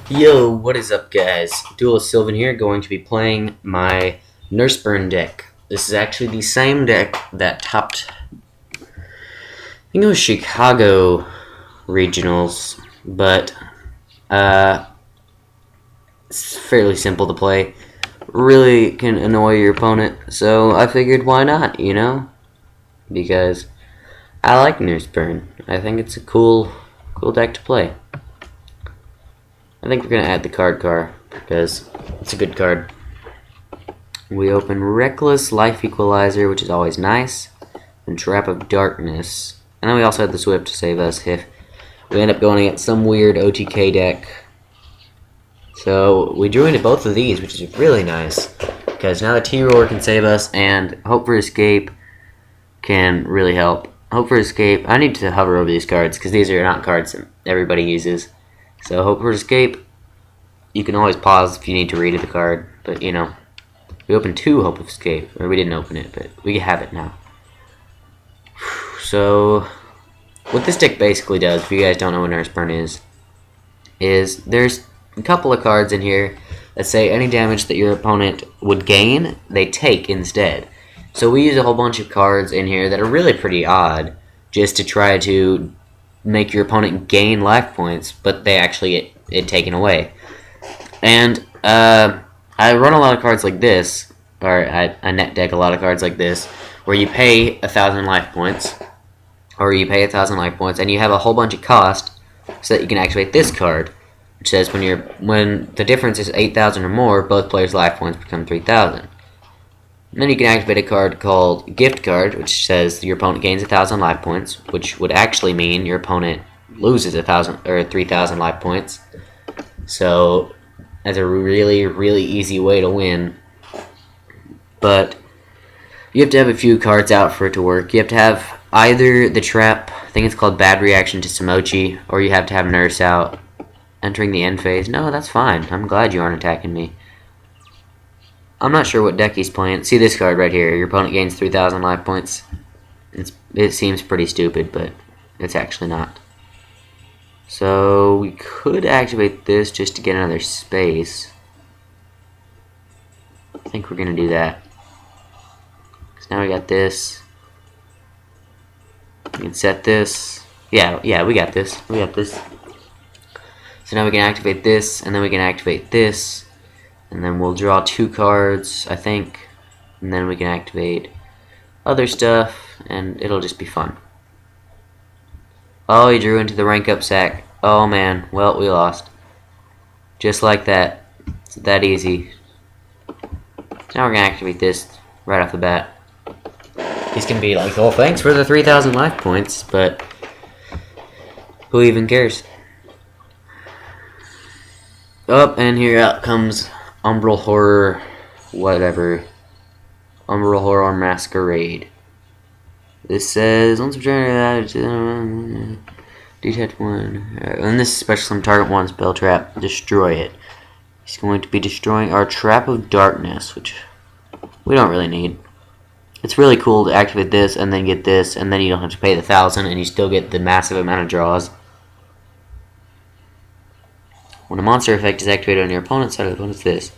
Yo, what is up, guys? Duelist Sylvan here, going to be playing my Nurse Burn deck. This is actually the same deck that topped, I think it was Chicago Regionals, but it's fairly simple to play. Really can annoy your opponent, so I figured why not, you know? Because I like Nurse Burn. I think it's a cool deck to play. I think we're going to add the card car because it's a good card. We open Reckless Life Equalizer, which is always nice, and Trap of Darkness. And then we also have the Swift to save us if we end up going against some weird OTK deck. So we drew into both of these, which is really nice because now the T-Roar can save us, and Hope for Escape can really help. Hope for Escape, I need to hover over these cards because these are not cards that everybody uses. So Hope for Escape, you can always pause if you need to read the card, but you know, we opened 2 Hope of Escape, or we didn't open it, but we have it now. So, what this deck basically does, if you guys don't know what Nurse Burn is there's a couple of cards in here that say any damage that your opponent would gain, they take instead. So we use a whole bunch of cards in here that are really pretty odd, just to try to make your opponent gain life points, but they actually get taken away. And I run a lot of cards like this, or I net deck a lot of cards like this, where you pay 1,000 life points, or you pay 1,000 life points, and you have a whole bunch of cost, so that you can activate this card, which says when the difference is 8,000 or more, both players' life points become 3,000. And then you can activate a card called Gift Card, which says your opponent gains 1,000 life points, which would actually mean your opponent loses 1,000 or 3,000 life points. So that's a really, really easy way to win. But you have to have a few cards out for it to work. You have to have either the trap, I think it's called Bad Reaction to Samochi, or you have to have Nurse out. Entering the end phase. No, that's fine. I'm glad you aren't attacking me. I'm not sure what deck he's playing. See this card right here. Your opponent gains 3,000 life points. It seems pretty stupid, but it's actually not. So we could activate this just to get another space. I think we're going to do that. So now we got this. We can set this. Yeah, we got this. We got this. So now we can activate this, and then we can activate this. And then we'll draw 2 cards, I think, and then we can activate other stuff, and it'll just be fun. Oh, he drew into the rank up sack. Oh man, well, we lost. Just like that. It's that easy. So now we're going to activate this right off the bat. He's going to be like, oh, thanks for the 3,000 life points, but who even cares? Oh, and here out comes Umbral Horror, whatever. Umbral Horror Masquerade. This says, once detach 1. And this is special summon target 1 spell trap. Destroy it. He's going to be destroying our Trap of Darkness, which we don't really need. It's really cool to activate this and then get this, and then you don't have to pay the 1,000, and you still get the massive amount of draws. When a monster effect is activated on your opponent's side, what is this?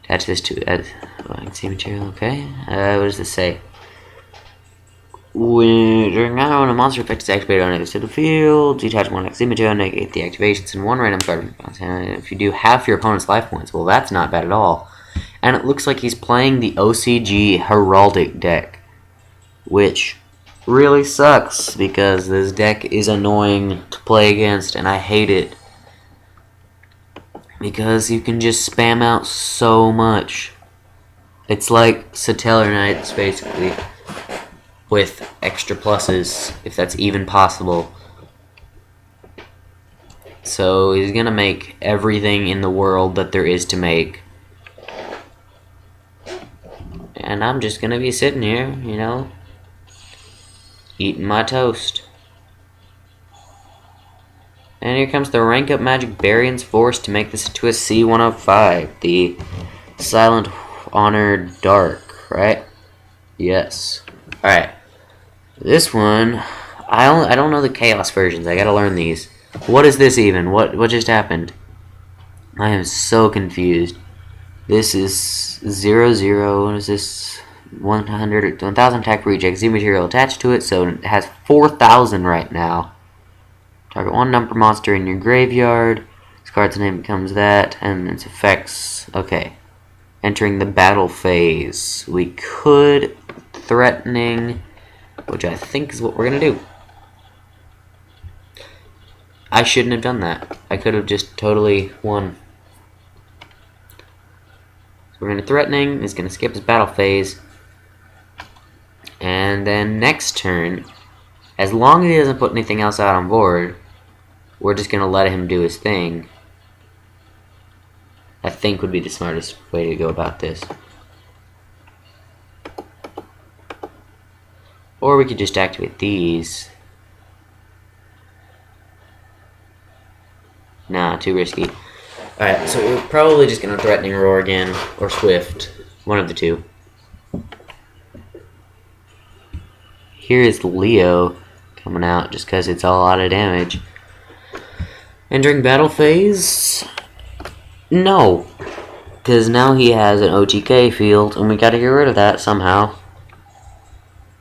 Attach this to I can see material. Okay. What does this say? During now, when a monster effect is activated on either side of the field, detach 1 XC material, negate the activations, and 1 random card. And if you do half your opponent's life points, well, that's not bad at all. And it looks like he's playing the OCG Heraldic deck, which really sucks because this deck is annoying to play against, and I hate it. Because you can just spam out so much. It's like Satellar Knights, basically, with extra pluses, if that's even possible. So he's gonna make everything in the world that there is to make. And I'm just gonna be sitting here, you know, eating my toast. And here comes the rank up magic Barion's Force to make this into a C105, the Silent Honor Dark, right? Yes. Alright. This one, I don't know the Chaos versions. I gotta learn these. What is this even? What just happened? I am so confused. This is 0, what is this? 100, 1000 attack reject, Z material attached to it, so it has 4000 right now. Target one number monster in your graveyard. This card's name becomes that, and its effects. Okay. Entering the battle phase. We could threatening, which I think is what we're gonna do. I shouldn't have done that. I could have just totally won. So we're gonna threatening. He's gonna skip his battle phase. And then next turn, as long as he doesn't put anything else out on board, we're just going to let him do his thing. I think would be the smartest way to go about this. Or we could just activate these. Nah, too risky. Alright, so we're probably just going to threatening roar again, or swift. One of the two. Here is Leo coming out just because it's a lot of damage. Entering battle phase? No. Because now he has an OTK field and we gotta get rid of that somehow.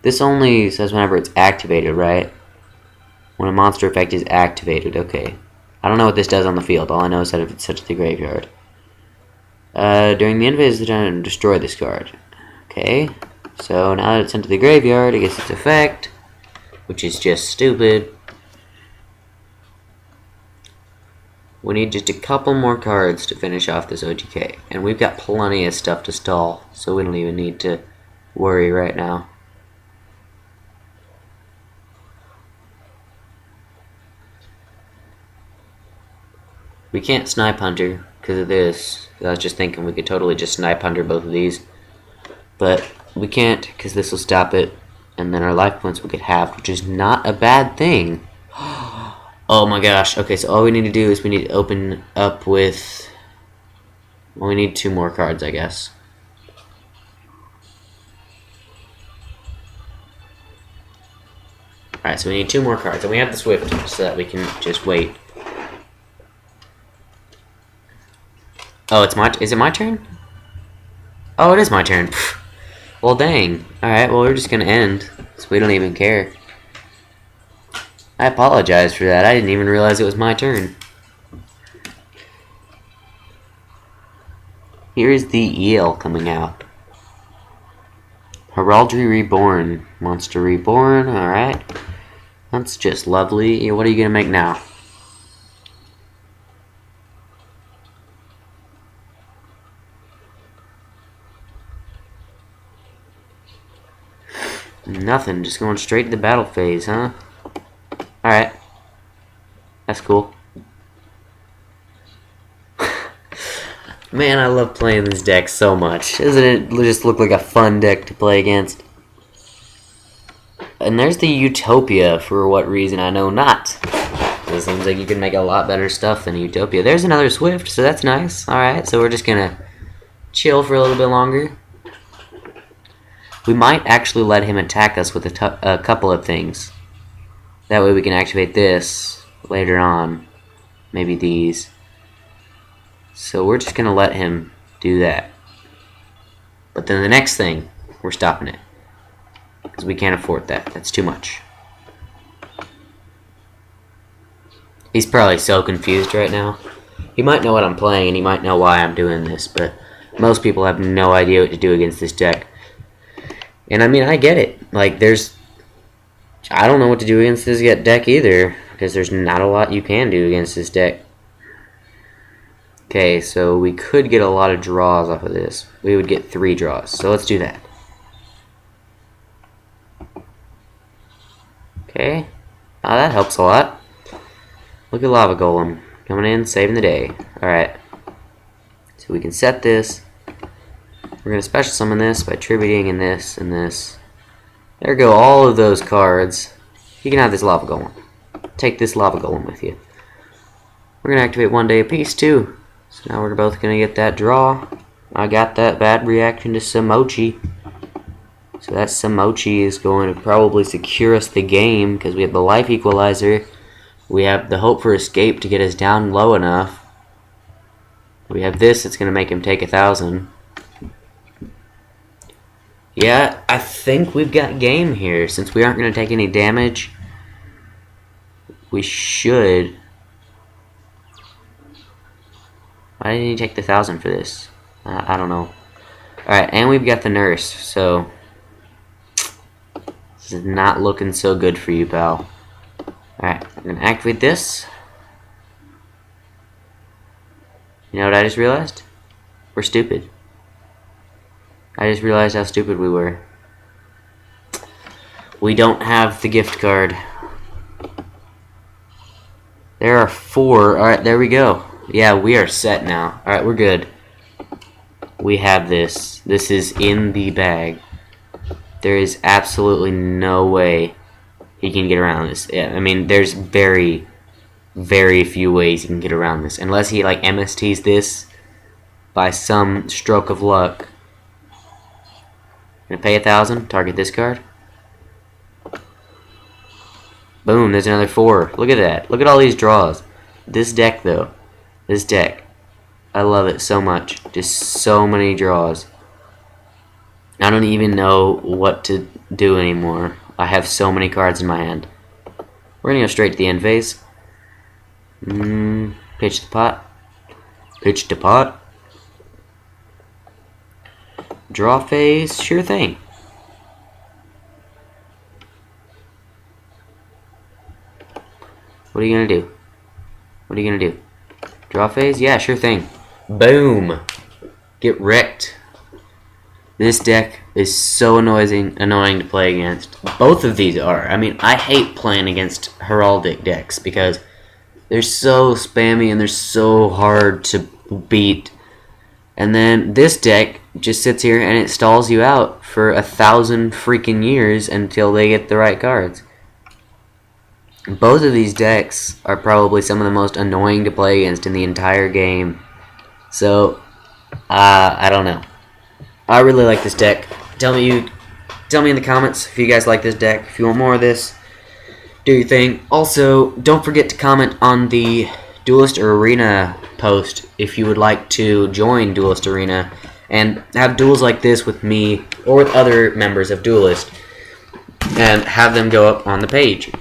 This only says whenever it's activated, right? When a monster effect is activated, okay. I don't know what this does on the field. All I know is that if it's sent to the graveyard. During the end phase, destroy this card. Okay. So now that it's sent to the graveyard, it gets its effect, which is just stupid. We need just a couple more cards to finish off this OTK, and we've got plenty of stuff to stall, so we don't even need to worry right now. We can't Snipe Hunter because of this. I was just thinking we could totally just Snipe Hunter both of these, but we can't because this will stop it, and then our life points will get halved, which is not a bad thing. Oh my gosh. Okay, so all we need to do is we need to open up with... Well, we need 2 more cards, I guess. Alright, so we need 2 more cards, and we have the Swift so that we can just wait. Oh, is it my turn? Oh, it is my turn. Well, dang. Alright, well, we're just gonna end, so we don't even care. I apologize for that. I didn't even realize it was my turn. Here is the EL coming out. Heraldry Reborn. Monster Reborn, alright. That's just lovely. What are you gonna make now? Nothing, just going straight to the battle phase, huh? Alright. That's cool. Man, I love playing this deck so much. Doesn't it just look like a fun deck to play against? And there's the Utopia, for what reason I know not. It seems like you can make a lot better stuff than Utopia. There's another Swift, so that's nice. Alright, so we're just gonna chill for a little bit longer. We might actually let him attack us with a couple of things. That way we can activate this later on. Maybe these. So we're just going to let him do that. But then the next thing, we're stopping it. Because we can't afford that. That's too much. He's probably so confused right now. He might know what I'm playing and he might know why I'm doing this. But most people have no idea what to do against this deck. And I mean, I get it. Like, I don't know what to do against this deck either, because there's not a lot you can do against this deck. Okay, so we could get a lot of draws off of this. We would get 3 draws, so let's do that. Okay, that helps a lot. Look at Lava Golem coming in, saving the day. Alright, so we can set this. We're going to special summon this by tributing and this and this. There go all of those cards. You can have this Lava Golem. Take this Lava Golem with you. We're going to activate 1 day apiece too. So now we're both going to get that draw. I got that bad reaction to Samochi. So that Samochi is going to probably secure us the game because we have the life equalizer. We have the hope for escape to get us down low enough. We have this, it's going to make him take 1,000. Yeah, I think we've got game here. Since we aren't going to take any damage, we should. Why didn't he take the 1,000 for this? I don't know. Alright, and we've got the nurse, so this is not looking so good for you, pal. Alright, I'm going to activate this. You know what I just realized? We're stupid. I just realized how stupid we were. We don't have the gift card. There are 4. Alright, there we go. Yeah, we are set now. Alright, we're good. We have this. This is in the bag. There is absolutely no way he can get around this. Yeah, I mean, there's very, very few ways he can get around this. Unless he, like, MSTs this by some stroke of luck. Gonna pay 1,000, target this card. Boom, there's another 4. Look at that. Look at all these draws. This deck, though. This deck. I love it so much. Just so many draws. I don't even know what to do anymore. I have so many cards in my hand. We're gonna go straight to the end phase. Pitch the pot. Pitch the pot. Draw phase, sure thing. What are you gonna do? What are you gonna do? Draw phase? Yeah, sure thing. Boom! Get wrecked. This deck is so annoying to play against. Both of these are. I mean, I hate playing against Heraldic decks because they're so spammy and they're so hard to beat. And then this deck just sits here and it stalls you out for 1,000 freaking years until they get the right cards. Both of these decks are probably some of the most annoying to play against in the entire game. So, I don't know. I really like this deck. Tell me in the comments if you guys like this deck. If you want more of this, do your thing. Also, don't forget to comment on the Duelist Arena post if you would like to join Duelist Arena and have duels like this with me or with other members of Duelist and have them go up on the page.